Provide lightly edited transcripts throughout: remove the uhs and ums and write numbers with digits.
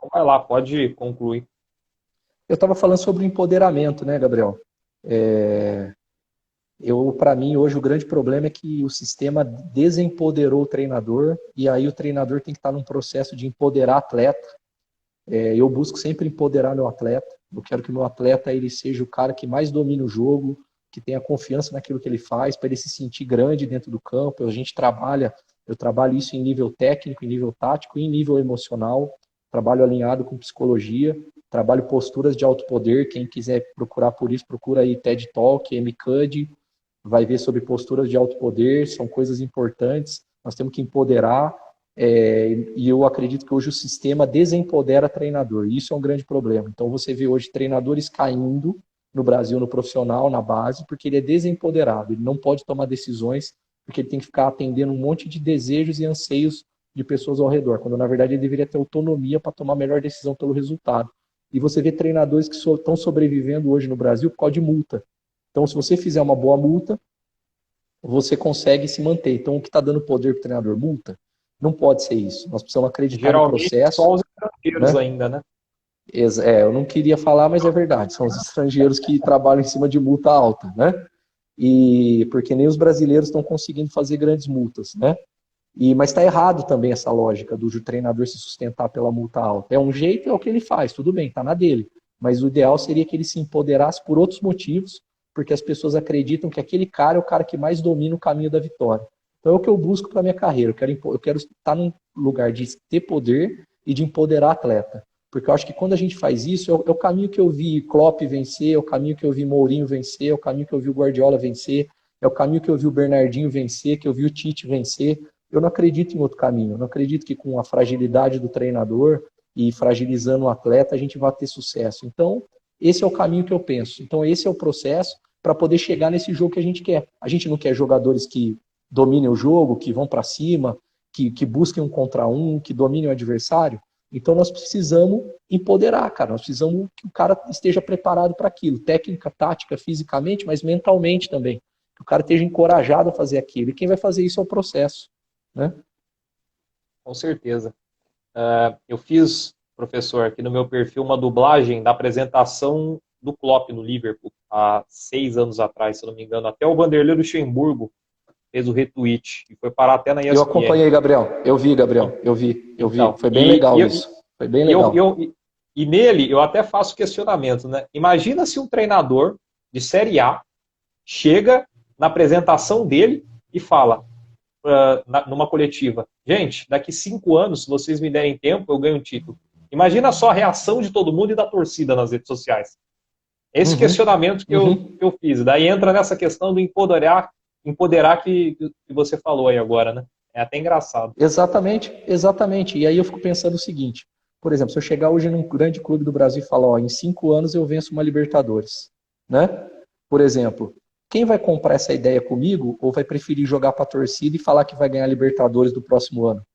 Então vai lá, pode concluir. Eu estava falando sobre o empoderamento, né, Gabriel? Para mim, hoje, o grande problema é que o sistema desempoderou o treinador e aí o treinador tem que estar num processo de empoderar atleta. Eu busco sempre empoderar meu atleta. Eu quero que meu atleta ele seja o cara que mais domine o jogo, que tenha confiança naquilo que ele faz, para ele se sentir grande dentro do campo. Eu trabalho isso em nível técnico, em nível tático e em nível emocional. Trabalho alinhado com psicologia, trabalho posturas de alto poder. Quem quiser procurar por isso, procura aí TED Talk, MCUD, vai ver sobre posturas de alto poder, são coisas importantes. Nós temos que empoderar. E eu acredito que hoje o sistema desempodera treinador. E isso é um grande problema. Então você vê hoje treinadores caindo no Brasil, no profissional, na base, porque ele é desempoderado. Ele não pode tomar decisões, porque ele tem que ficar atendendo um monte de desejos e anseios de pessoas ao redor, quando na verdade ele deveria ter autonomia para tomar a melhor decisão pelo resultado. E você vê treinadores que estão sobrevivendo hoje no Brasil por causa de multa. Então, se você fizer uma boa multa, você consegue se manter. Então, o que está dando poder para o treinador? Multa? Não pode ser isso. Nós precisamos acreditar no Geralmente processo, só os estrangeiros né? ainda, né? Eu não queria falar, mas é verdade. São os estrangeiros que trabalham em cima de multa alta, né? E porque nem os brasileiros estão conseguindo fazer grandes multas, né? Mas está errado também essa lógica do treinador se sustentar pela multa alta. É um jeito, é o que ele faz, tudo bem, está na dele. Mas o ideal seria que ele se empoderasse por outros motivos, porque as pessoas acreditam que aquele cara é o cara que mais domina o caminho da vitória. Então é o que eu busco para minha carreira. Eu quero estar num lugar de ter poder e de empoderar atleta. Porque eu acho que quando a gente faz isso, é o caminho que eu vi Klopp vencer, é o caminho que eu vi Mourinho vencer, é o caminho que eu vi o Guardiola vencer, é o caminho que eu vi o Bernardinho vencer, que eu vi o Tite vencer. Eu não acredito em outro caminho. Eu não acredito que com a fragilidade do treinador e fragilizando o atleta a gente vai ter sucesso. Então, esse é o caminho que eu penso. Então, esse é o processo para poder chegar nesse jogo que a gente quer. A gente não quer jogadores que dominem o jogo, que vão para cima, que busquem um contra um, que dominem o adversário. Então, nós precisamos empoderar, cara. Nós precisamos que o cara esteja preparado para aquilo. Técnica, tática, fisicamente, mas mentalmente também. Que o cara esteja encorajado a fazer aquilo. E quem vai fazer isso é o processo, né? Com certeza. Eu fiz, professor, aqui no meu perfil uma dublagem da apresentação do Klopp no Liverpool, há 6 anos atrás, se eu não me engano. Até o Vanderlei Luxemburgo fez o retweet e foi parar até na Eu ESPN. acompanhei, Gabriel. Eu vi, Gabriel. Eu vi. Então, Foi bem legal isso. Foi bem legal. e nele eu até faço questionamento, né? Imagina se um treinador de Série A chega na apresentação dele e fala, numa coletiva, gente, daqui 5 anos, se vocês me derem tempo, eu ganho um título. Imagina só a reação de todo mundo e da torcida nas redes sociais. Esse questionamento que eu fiz. Daí entra nessa questão do empoderar que você falou aí agora, né? É até engraçado. Exatamente, exatamente. E aí eu fico pensando o seguinte, por exemplo, se eu chegar hoje num grande clube do Brasil e falar, ó, em 5 anos eu venço uma Libertadores, né? Por exemplo, quem vai comprar essa ideia comigo ou vai preferir jogar para a torcida e falar que vai ganhar a Libertadores do próximo ano?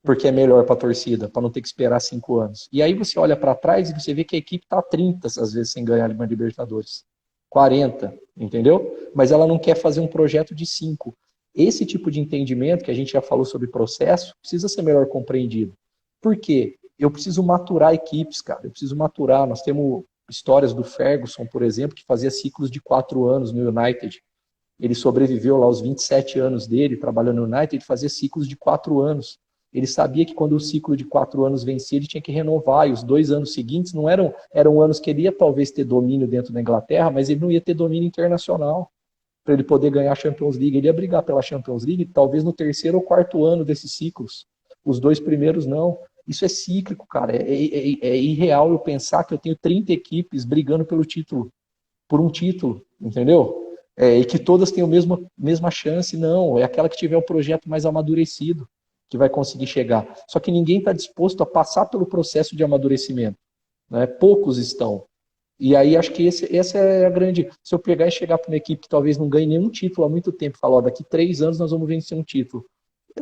Porque é melhor para a torcida, para não ter que esperar 5 anos. E aí você olha para trás e você vê que a equipe está 30 às vezes sem ganhar uma Libertadores. 40, entendeu? Mas ela não quer fazer um projeto de 5. Esse tipo de entendimento, que a gente já falou sobre processo, precisa ser melhor compreendido. Por quê? Eu preciso maturar equipes, cara. Eu preciso maturar. Nós temos histórias do Ferguson, por exemplo, que fazia ciclos de 4 anos no United. Ele sobreviveu lá aos 27 anos dele, trabalhando no United, ele fazia ciclos de 4 anos. Ele sabia que quando o ciclo de 4 anos vencia, ele tinha que renovar, e os 2 anos seguintes não eram anos que ele ia talvez ter domínio dentro da Inglaterra, mas ele não ia ter domínio internacional para ele poder ganhar a Champions League. Ele ia brigar pela Champions League talvez no terceiro ou quarto ano desses ciclos. Os 2 primeiros não. Isso é cíclico, cara. É irreal eu pensar que eu tenho 30 equipes brigando pelo título, por um título, entendeu? E que todas tenham a mesma chance, não. É aquela que tiver o projeto mais amadurecido que vai conseguir chegar. Só que ninguém está disposto a passar pelo processo de amadurecimento, né? Poucos estão. E aí acho que essa é a grande... Se eu pegar e chegar para uma equipe que talvez não ganhe nenhum título há muito tempo, falar, ó, daqui 3 anos nós vamos vencer um título,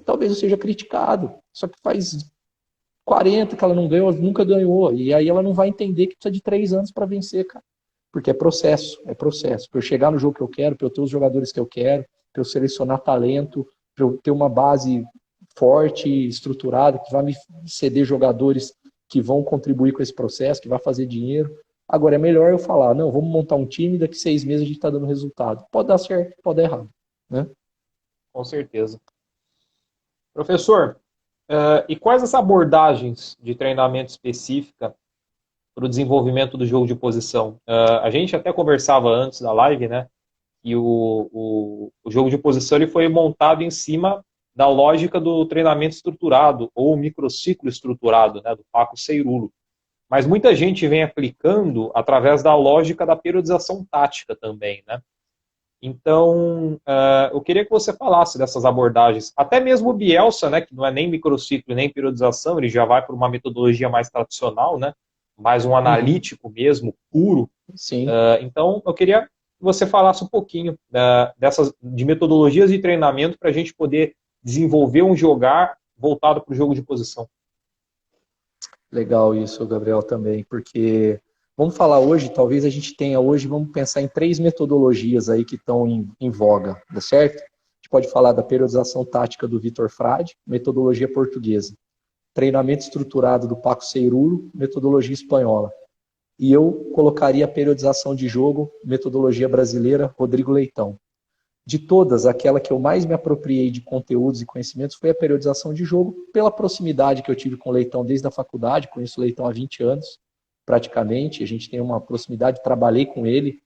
talvez eu seja criticado. Só que faz 40 que ela não ganhou, nunca ganhou. E aí ela não vai entender que precisa de 3 anos para vencer, cara. Porque é processo, é processo. Para eu chegar no jogo que eu quero, para eu ter os jogadores que eu quero, para eu selecionar talento, para eu ter uma base forte, estruturada, que vai me ceder jogadores que vão contribuir com esse processo, que vai fazer dinheiro. Agora, é melhor eu falar, não, vamos montar um time, daqui 6 meses a gente está dando resultado. Pode dar certo, pode dar errado, né? Com certeza. Professor, e quais as abordagens de treinamento específica para o desenvolvimento do jogo de posição? A gente até conversava antes da live, né? E o jogo de posição ele foi montado em cima da lógica do treinamento estruturado, ou microciclo estruturado, né, do Paco Seirulo. Mas muita gente vem aplicando através da lógica da periodização tática também, né? Então, eu queria que você falasse dessas abordagens. Até mesmo o Bielsa, né, que não é nem microciclo nem periodização, ele já vai para uma metodologia mais tradicional, né, mais um analítico mesmo, puro. Sim. Então, eu queria que você falasse um pouquinho de metodologias de treinamento para a gente poder desenvolver um jogar voltado para o jogo de posição. Legal isso, Gabriel, também, porque vamos falar hoje, talvez a gente tenha hoje, vamos pensar em 3 metodologias aí que estão em voga, tá certo? A gente pode falar da periodização tática do Vitor Frade, metodologia portuguesa. Treinamento estruturado do Paco Seirulo, metodologia espanhola. E eu colocaria a periodização de jogo, metodologia brasileira, Rodrigo Leitão. De todas, aquela que eu mais me apropriei de conteúdos e conhecimentos foi a periodização de jogo, pela proximidade que eu tive com o Leitão desde a faculdade, conheço o Leitão há 20 anos, praticamente, a gente tem uma proximidade, trabalhei com ele,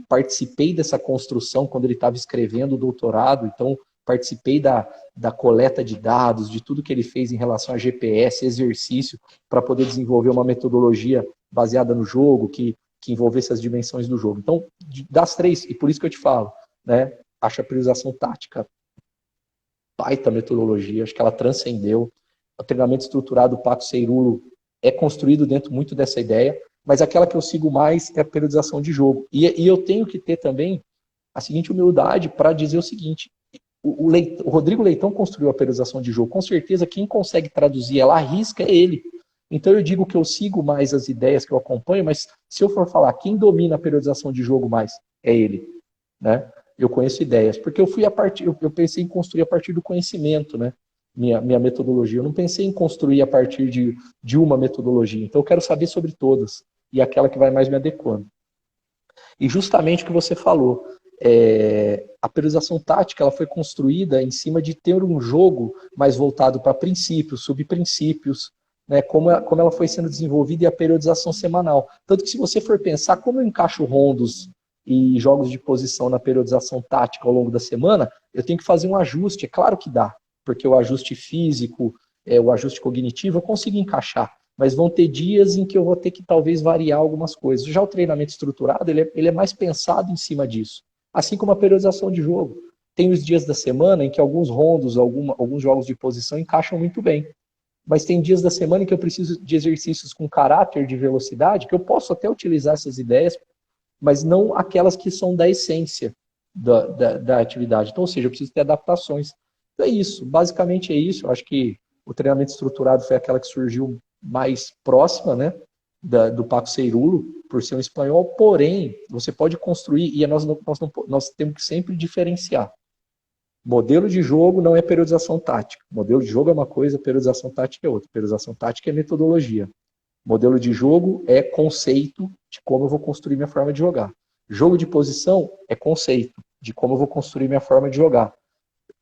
participei dessa construção quando ele estava escrevendo o doutorado, então participei da coleta de dados, de tudo que ele fez em relação a GPS, exercício, para poder desenvolver uma metodologia baseada no jogo, que envolvesse as dimensões do jogo. Então, das 3, e por isso que eu te falo, né, acho a priorização tática baita metodologia, acho que ela transcendeu. O treinamento estruturado do Paco Seirulo é construído dentro muito dessa ideia, mas aquela que eu sigo mais é a periodização de jogo. E eu tenho que ter também a seguinte humildade para dizer o seguinte, o Rodrigo Leitão construiu a periodização de jogo, com certeza quem consegue traduzir ela à risca é ele. Então eu digo que eu sigo mais as ideias que eu acompanho, mas se eu for falar quem domina a periodização de jogo mais, é ele, né? Eu conheço ideias, porque eu pensei em construir a partir do conhecimento, né? Minha metodologia. Eu não pensei em construir a partir de uma metodologia. Então eu quero saber sobre todas e aquela que vai mais me adequando. E justamente o que você falou, a periodização tática ela foi construída em cima de ter um jogo mais voltado para princípios, subprincípios, né, como ela foi sendo desenvolvida e a periodização semanal. Tanto que se você for pensar como eu encaixo rondos e jogos de posição na periodização tática ao longo da semana, eu tenho que fazer um ajuste, é claro que dá, porque o ajuste físico, o ajuste cognitivo eu consigo encaixar, mas vão ter dias em que eu vou ter que talvez variar algumas coisas. Já o treinamento estruturado, ele é mais pensado em cima disso, assim como a periodização de jogo. Tem os dias da semana em que alguns rondos, alguns jogos de posição encaixam muito bem. Mas tem dias da semana em que eu preciso de exercícios com caráter de velocidade, que eu posso até utilizar essas ideias, mas não aquelas que são da essência da atividade. Então, ou seja, eu preciso ter adaptações. Então é isso, basicamente é isso. Eu acho que o treinamento estruturado foi aquela que surgiu mais próxima, né, do Paco Seirulo, por ser um espanhol, porém, você pode construir, e nós temos que sempre diferenciar. Modelo de jogo não é periodização tática. Modelo de jogo é uma coisa, periodização tática é outra. Periodização tática é metodologia. Modelo de jogo é conceito de como eu vou construir minha forma de jogar. Jogo de posição é conceito de como eu vou construir minha forma de jogar.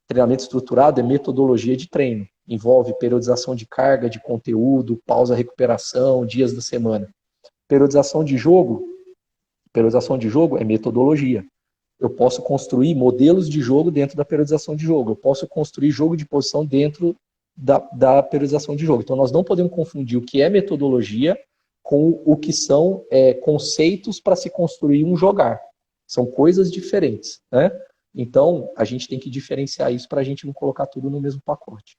Treinamento estruturado é metodologia de treino. Envolve periodização de carga, de conteúdo, pausa, recuperação, dias da semana. Periodização de jogo é metodologia. Eu posso construir modelos de jogo dentro da periodização de jogo. Eu posso construir jogo de posição dentro da periodização de jogo. Então, nós não podemos confundir o que é metodologia com o que são conceitos para se construir um jogar. São coisas diferentes, né? Então, a gente tem que diferenciar isso para a gente não colocar tudo no mesmo pacote.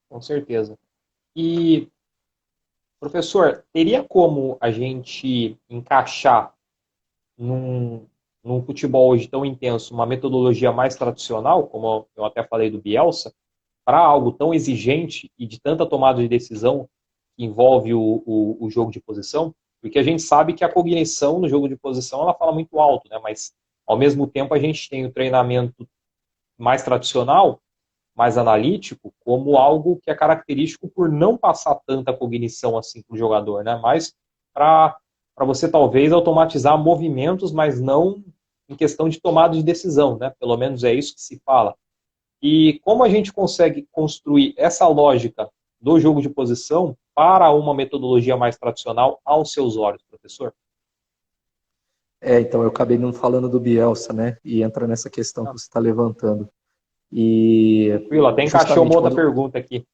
Com certeza. E, professor, teria como a gente encaixar num futebol hoje tão intenso uma metodologia mais tradicional, como eu até falei do Bielsa, para algo tão exigente e de tanta tomada de decisão que envolve o jogo de posição? Porque a gente sabe que a cognição no jogo de posição ela fala muito alto, né? Mas ao mesmo tempo a gente tem o treinamento mais tradicional mais analítico como algo que é característico por não passar tanta cognição assim para o jogador, né? Mas para você talvez automatizar movimentos, mas não em questão de tomada de decisão, né? Pelo menos é isso que se fala. E como a gente consegue construir essa lógica do jogo de posição para uma metodologia mais tradicional aos seus olhos, professor? Então eu acabei não falando do Bielsa, né? E entra nessa questão que você está levantando. E Tranquilo, até encaixou uma justamente outra pergunta aqui.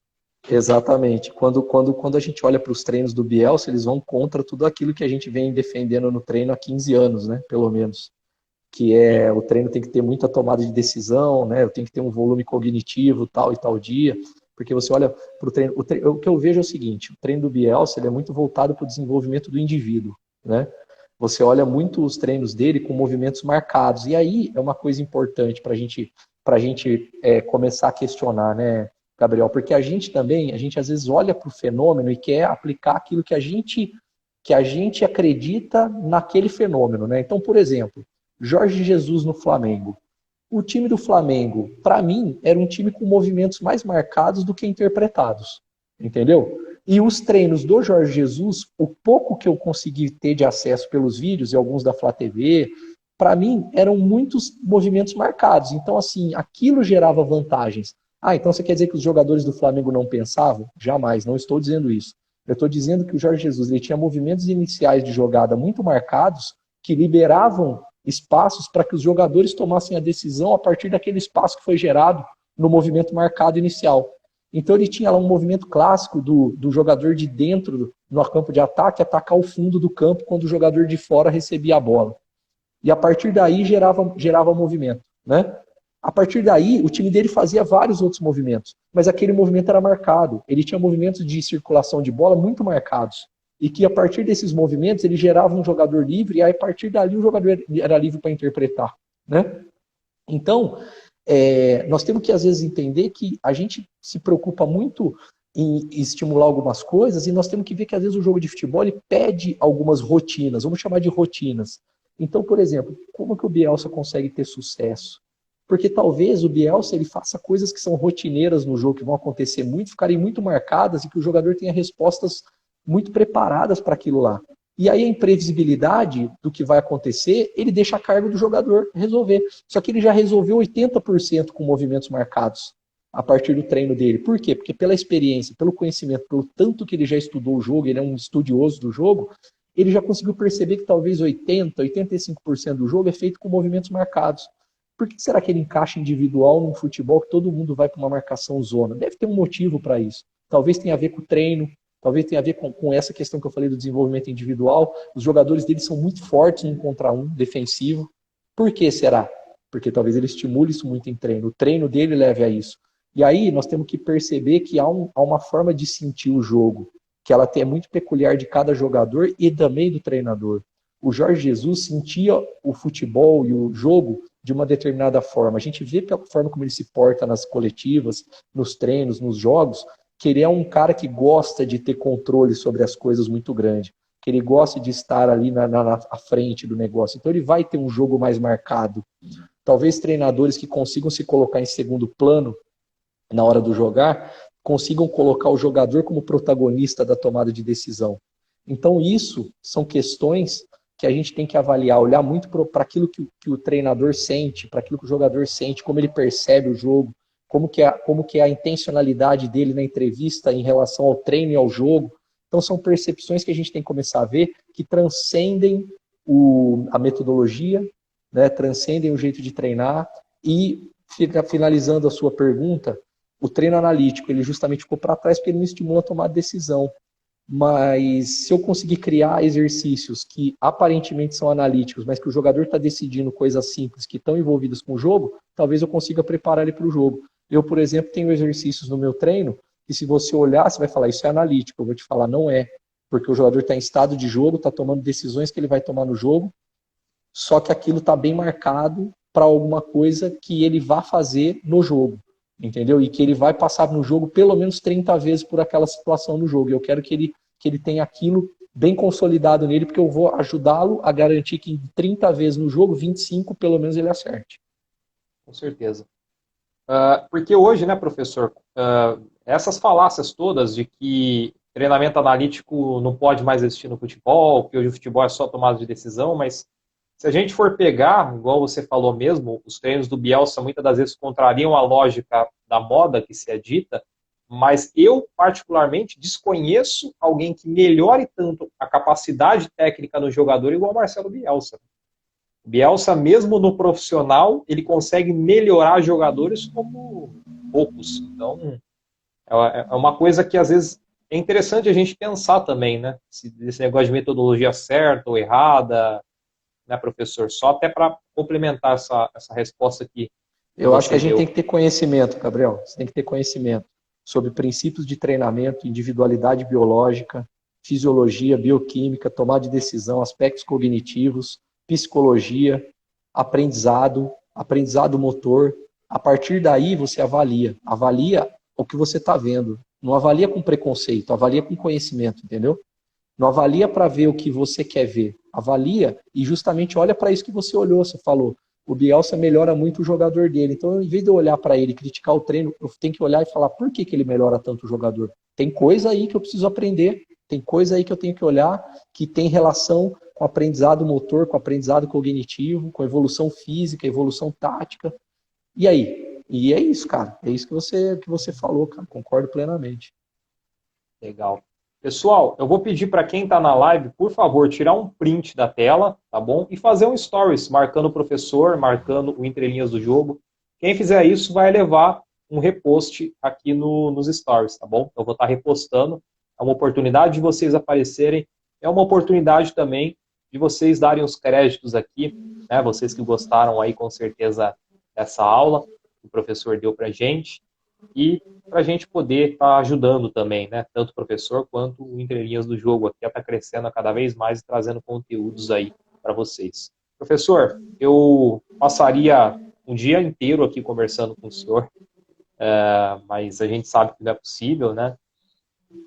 exatamente, quando a gente olha para os treinos do Bielsa, eles vão contra tudo aquilo que a gente vem defendendo no treino há 15 anos, né? Pelo menos. Que é o treino tem que ter muita tomada de decisão, né? Tem que ter um volume cognitivo tal e tal dia, porque você olha para o treino, o que eu vejo é o seguinte: o treino do Bielsa ele é muito voltado para o desenvolvimento do indivíduo, né? Você olha muito os treinos dele com movimentos marcados, e aí é uma coisa importante para a gente começar a questionar, né, Gabriel? Porque a gente também, a gente às vezes olha para o fenômeno e quer aplicar aquilo que a gente acredita naquele fenômeno, né? Então, por exemplo, Jorge Jesus no Flamengo. O time do Flamengo, para mim, era um time com movimentos mais marcados do que interpretados. Entendeu? E os treinos do Jorge Jesus, o pouco que eu consegui ter de acesso pelos vídeos e alguns da Flá TV, para mim, eram muitos movimentos marcados. Então, assim, aquilo gerava vantagens. Ah, então você quer dizer que os jogadores do Flamengo não pensavam? Jamais, não estou dizendo isso. Eu estou dizendo que o Jorge Jesus ele tinha movimentos iniciais de jogada muito marcados que liberavam espaços para que os jogadores tomassem a decisão a partir daquele espaço que foi gerado no movimento marcado inicial. Então ele tinha lá um movimento clássico do jogador de dentro no campo de ataque atacar o fundo do campo quando o jogador de fora recebia a bola. E a partir daí gerava movimento, né? A partir daí, o time dele fazia vários outros movimentos, mas aquele movimento era marcado. Ele tinha movimentos de circulação de bola muito marcados. E que a partir desses movimentos ele gerava um jogador livre, e aí a partir dali o jogador era livre para interpretar, né? Então, nós temos que às vezes entender que a gente se preocupa muito em estimular algumas coisas, e nós temos que ver que às vezes o jogo de futebol ele pede algumas rotinas, vamos chamar de rotinas. Então, por exemplo, como que o Bielsa consegue ter sucesso? Porque talvez o Bielsa ele faça coisas que são rotineiras no jogo, que vão acontecer muito, ficarem muito marcadas, e que o jogador tenha respostas muito preparadas para aquilo lá. E aí a imprevisibilidade do que vai acontecer, ele deixa a cargo do jogador resolver. Só que ele já resolveu 80% com movimentos marcados a partir do treino dele. Por quê? Porque pela experiência, pelo conhecimento, pelo tanto que ele já estudou o jogo, ele é um estudioso do jogo, ele já conseguiu perceber que talvez 80, 85% do jogo é feito com movimentos marcados. Por que será que ele encaixa individual num futebol que todo mundo vai para uma marcação zona? Deve ter um motivo para isso. Talvez tenha a ver com o treino, talvez tenha a ver com essa questão que eu falei do desenvolvimento individual. Os jogadores dele são muito fortes no 1 contra 1 defensivo. Por que será? Porque talvez ele estimule isso muito em treino. O treino dele leve a isso. E aí nós temos que perceber que há uma forma de sentir o jogo, que ela é muito peculiar de cada jogador e também do treinador. O Jorge Jesus sentia o futebol e o jogo de uma determinada forma. A gente vê pela forma como ele se porta nas coletivas, nos treinos, nos jogos, que ele é um cara que gosta de ter controle sobre as coisas muito grande, que ele gosta de estar ali na frente do negócio. Então ele vai ter um jogo mais marcado. Talvez treinadores que consigam se colocar em segundo plano na hora do jogar, consigam colocar o jogador como protagonista da tomada de decisão. Então isso são questões que a gente tem que avaliar, olhar muito para aquilo que o treinador sente, para aquilo que o jogador sente, como ele percebe o jogo, como que é a intencionalidade dele na entrevista em relação ao treino e ao jogo. Então são percepções que a gente tem que começar a ver que transcendem a metodologia, né, transcendem o jeito de treinar. E finalizando a sua pergunta, o treino analítico ele justamente ficou para trás porque ele não estimula a tomar decisão. Mas se eu conseguir criar exercícios que aparentemente são analíticos, mas que o jogador está decidindo coisas simples que estão envolvidas com o jogo, talvez eu consiga preparar ele para o jogo. Eu, por exemplo, tenho exercícios no meu treino que se você olhar, você vai falar, isso é analítico. Eu vou te falar, não é. Porque o jogador está em estado de jogo, está tomando decisões que ele vai tomar no jogo, só que aquilo está bem marcado para alguma coisa que ele vai fazer no jogo. Entendeu? E que ele vai passar no jogo pelo menos 30 vezes por aquela situação no jogo. Eu quero que ele tenha aquilo bem consolidado nele, porque eu vou ajudá-lo a garantir que 30 vezes no jogo, 25 pelo menos ele acerte. Com certeza. Porque hoje, né, professor, essas falácias todas de que treinamento analítico não pode mais existir no futebol, que hoje o futebol é só tomada de decisão, mas se a gente for pegar, igual você falou mesmo, os treinos do Bielsa muitas das vezes contrariam a lógica da moda que se é dita, mas eu, particularmente, desconheço alguém que melhore tanto a capacidade técnica no jogador igual o Marcelo Bielsa. O Bielsa, mesmo no profissional, ele consegue melhorar jogadores como poucos. Então, é uma coisa que, às vezes, é interessante a gente pensar também, né? Esse negócio de metodologia certa ou errada, né, professor? Só até para complementar essa resposta aqui que Eu acho que você a gente deu. tem que ter conhecimento, Gabriel. Você tem que ter conhecimento sobre princípios de treinamento, individualidade biológica, fisiologia, bioquímica, tomada de decisão, aspectos cognitivos, psicologia, aprendizado, aprendizado motor. A partir daí você avalia. Avalia o que você está vendo. Não avalia com preconceito, avalia com conhecimento, entendeu? Não avalia para ver o que você quer ver. Avalia e justamente olha para isso que você olhou, você falou. O Bielsa melhora muito o jogador dele. Então, em vez de eu olhar para ele e criticar o treino, eu tenho que olhar e falar por que ele melhora tanto o jogador. Tem coisa aí que eu preciso aprender, tem coisa aí que eu tenho que olhar que tem relação com aprendizado motor, com aprendizado cognitivo, com evolução física, evolução tática. E aí? E é isso, cara. É isso que você falou, cara. Concordo plenamente. Legal. Pessoal, eu vou pedir para quem está na live, por favor, tirar um print da tela, tá bom? E fazer um stories, marcando o professor, marcando o entrelinhas do jogo. Quem fizer isso vai levar um repost aqui nos stories, tá bom? Eu vou estar repostando. É uma oportunidade de vocês aparecerem. É uma oportunidade também de vocês darem os créditos aqui, né? Vocês que gostaram aí, com certeza, dessa aula que o professor deu para gente. E para a gente poder estar ajudando também, né? Tanto o professor quanto o entrelinhas do jogo aqui a estar crescendo cada vez mais e trazendo conteúdos aí para vocês. Professor, eu passaria um dia inteiro aqui conversando com o senhor, mas a gente sabe que não é possível, né?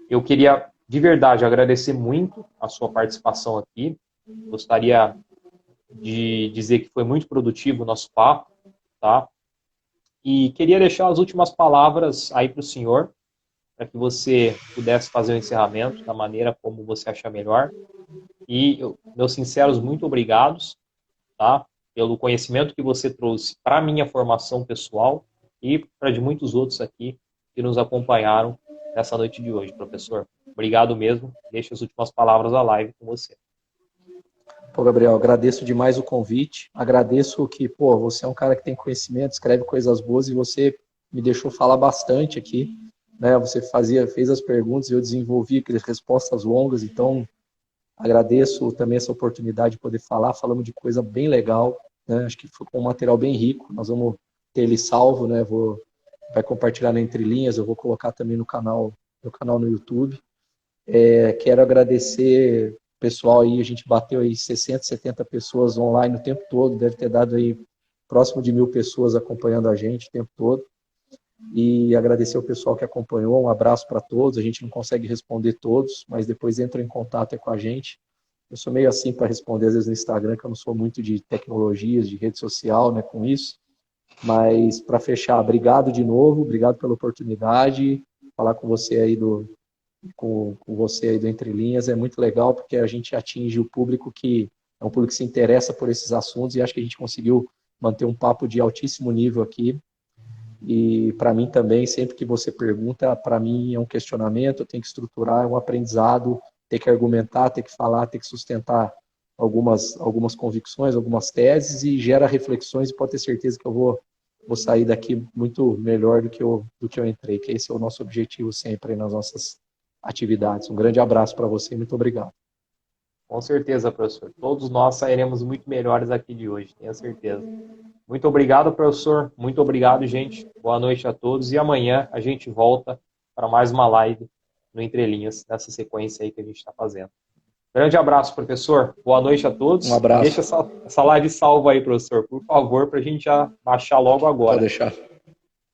Eu queria, de verdade, agradecer muito a sua participação aqui. Gostaria de dizer que foi muito produtivo o nosso papo, tá? E queria deixar as últimas palavras aí para o senhor, para que você pudesse fazer o encerramento da maneira como você achar melhor. E meus sinceros muito obrigados, tá? Pelo conhecimento que você trouxe para a minha formação pessoal e para de muitos outros aqui que nos acompanharam nessa noite de hoje, professor. Obrigado mesmo. Deixo as últimas palavras da live com você. Pô, Gabriel, agradeço demais o convite. Agradeço que, pô, você é um cara que tem conhecimento, escreve coisas boas e você me deixou falar bastante aqui, né? Você fez as perguntas e eu desenvolvi aquelas respostas longas, então agradeço também essa oportunidade de poder falar. Falamos de coisa bem legal, né? Acho que foi um material bem rico. Nós vamos ter ele salvo, né? Vai compartilhar na Entrelinhas, eu vou colocar também no canal no YouTube. Quero agradecer pessoal aí, a gente bateu aí 60, 70 pessoas online o tempo todo, deve ter dado aí próximo de 1.000 pessoas acompanhando a gente o tempo todo. E agradecer o pessoal que acompanhou, um abraço para todos, a gente não consegue responder todos, mas depois entra em contato com a gente. Eu sou meio assim para responder às vezes no Instagram, que eu não sou muito de tecnologias, de rede social, né, com isso. Mas para fechar, obrigado de novo, obrigado pela oportunidade, falar com você aí com você aí do Entre Linhas é muito legal, porque a gente atinge o público que é um público que se interessa por esses assuntos e acho que a gente conseguiu manter um papo de altíssimo nível aqui. E para mim também, sempre que você pergunta, para mim é um questionamento, eu tenho que estruturar, é um aprendizado, ter que argumentar, ter que falar, ter que sustentar algumas convicções, algumas teses e gera reflexões e pode ter certeza que eu vou sair daqui muito melhor do que eu entrei, que esse é o nosso objetivo sempre nas nossas atividades. Um grande abraço para você e muito obrigado. Com certeza, professor. Todos nós sairemos muito melhores aqui de hoje, tenho certeza. Muito obrigado, professor. Muito obrigado, gente. Boa noite a todos. E amanhã a gente volta para mais uma live no Entre Linhas, nessa sequência aí que a gente está fazendo. Grande abraço, professor. Boa noite a todos. Um abraço. Deixa essa live salva aí, professor, por favor, para a gente já baixar logo agora. Pode deixar.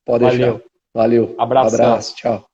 Pode deixar. Valeu. Abração. Abraço. Tchau.